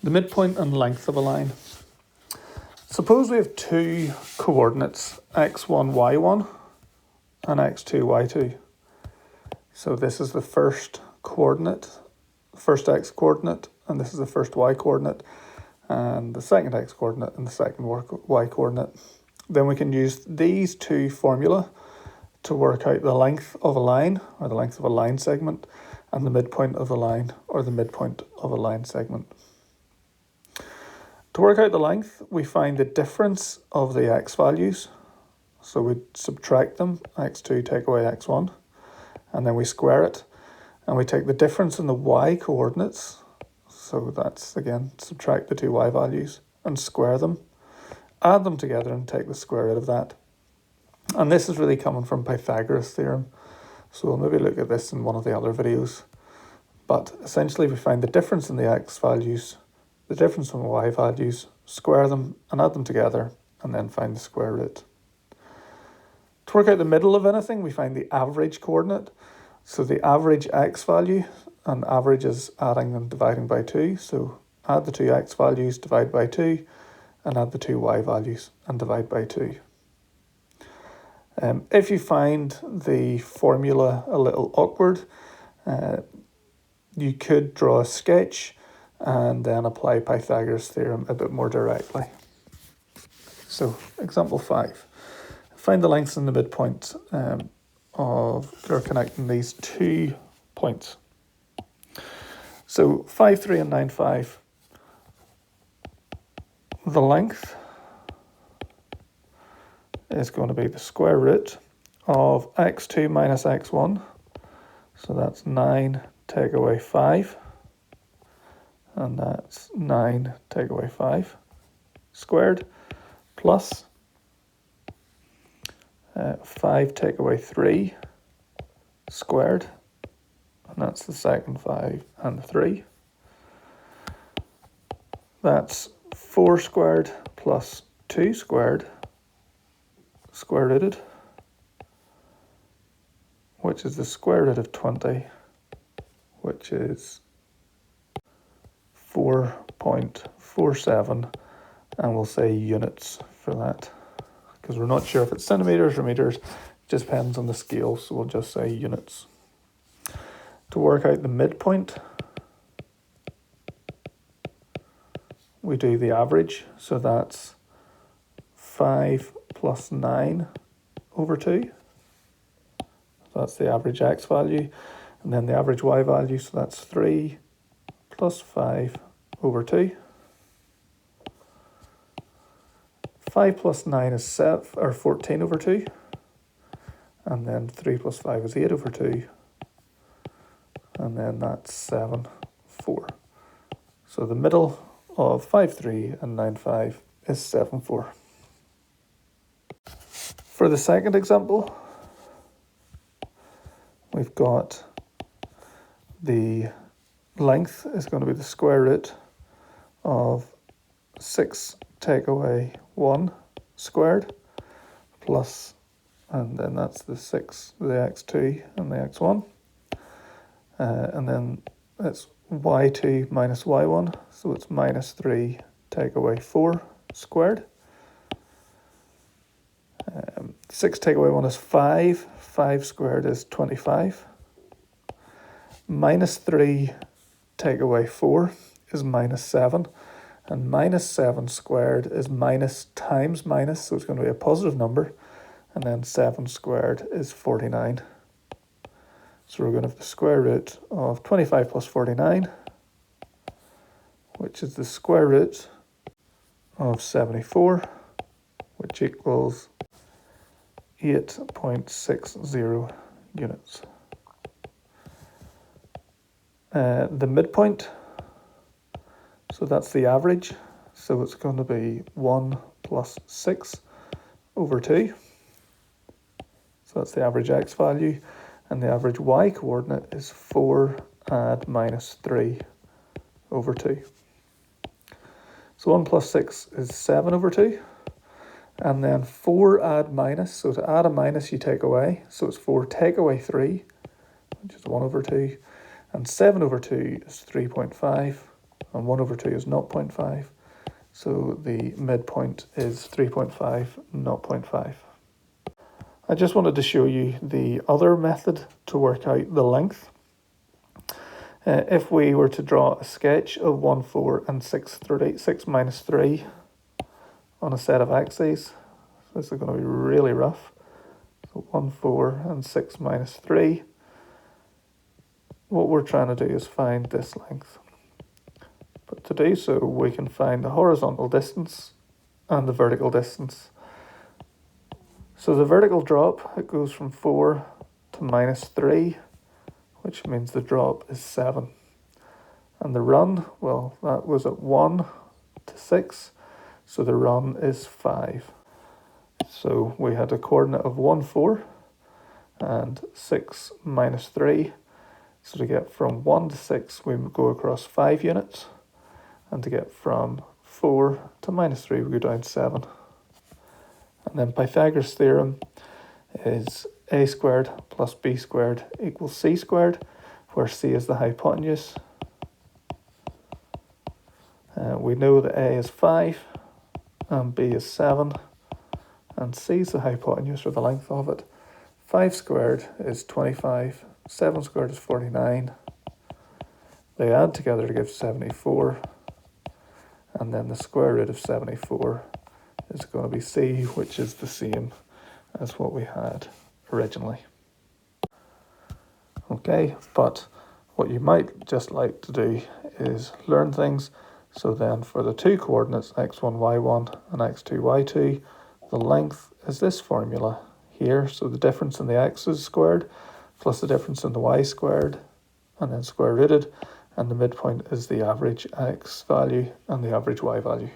The midpoint and length of a line. Suppose we have two coordinates, x1, y1, and x2, y2. So this is the first coordinate, first x coordinate, and this is the first y coordinate, and the second x coordinate and the second y coordinate. Then we can use these two formula to work out the length of a line, or the length of a line segment, and the midpoint of the line, or the midpoint of a line segment. To work out the length, we find the difference of the x values. So we subtract them, x2 take away x1, and then we square it. And we take the difference in the y coordinates, so that's, again, subtract the two y values, and square them. Add them together and take the square root of that. And this is really coming from Pythagoras' theorem. So we'll maybe look at this in one of the other videos. But essentially we find the difference in the x values, the difference in the y values, square them and add them together, and then find the square root. To work out the middle of anything, we find the average coordinate. So the average x value, and average is adding and dividing by 2. So add the two x values, divide by 2, and add the two y values and divide by 2. If you find the formula a little awkward, you could draw a sketch and then apply Pythagoras' theorem a bit more directly. So, example 5. Find the lengths and the midpoint or connecting these 2 points. So 5, 3 and 9, 5. The length is going to be the square root of x2 minus x1. So that's 9 take away 5. And that's 9 take away 5 squared, plus 5 take away 3 squared, and that's the second 5 and the 3. That's 4 squared plus 2 squared, square rooted, which is the square root of 20, which is 4.47, and we'll say units for that, because we're not sure if it's centimetres or metres. It just depends on the scale, so we'll just say units. To work out the midpoint, we do the average, so that's 5 plus 9 over 2. So that's the average x value, and then the average y value, so that's 3 plus 5 over 2. 5 plus 9 is 14 over 2. And then 3 plus 5 is 8 over 2. And then that's 7, 4. So the middle of 5, 3 and 9, 5 is 7, 4. For the second example, we've got the length is going to be the square root of 6 take away 1 squared, plus, and then that's the 6, the x2 and the x1. And then it's y2 minus y1, so it's minus 3 take away 4 squared. 6 take away 1 is 5, 5 squared is 25. Minus 3 take away 4 is minus 7, and minus 7 squared is minus times minus, so it's going to be a positive number, and then 7 squared is 49. So we're going to have the square root of 25 plus 49, which is the square root of 74, which equals 8.60 units. The midpoint, so that's the average, so it's going to be 1 plus 6 over 2. So that's the average x value, and the average y coordinate is 4 add minus 3 over 2. So 1 plus 6 is 7 over 2, and then 4 add minus, so to add a minus you take away, so it's 4 take away 3, which is 1 over 2, and 7 over 2 is 3.5, and 1 over 2 is 0.5. So the midpoint is 3.5, 0.5. I just wanted to show you the other method to work out the length. If we were to draw a sketch of 1, 4 and 6 minus 3 on a set of axes, so this is going to be really rough. So 1, 4 and 6 minus 3. What we're trying to do is find this length. But to do so, we can find the horizontal distance and the vertical distance. So the vertical drop, it goes from 4 to minus 3, which means the drop is 7. And the run, well, that was at 1 to 6, so the run is 5. So we had a coordinate of 1, 4 and 6 minus 3. So to get from 1 to 6, we go across 5 units. And to get from 4 to minus 3, we go down 7. And then Pythagoras' theorem is a squared plus b squared equals c squared, where c is the hypotenuse. We know that a is 5 and b is 7, and c is the hypotenuse, or the length of it. 5 squared is 25, 7 squared is 49. They add together to give 74, and then the square root of 74 is going to be c, which is the same as what we had originally. Okay, but what you might just like to do is learn things. So then for the two coordinates, x1, y1 and x2, y2, the length is this formula here. So the difference in the x's squared plus the difference in the y squared, and then square rooted, and the midpoint is the average x value and the average y value.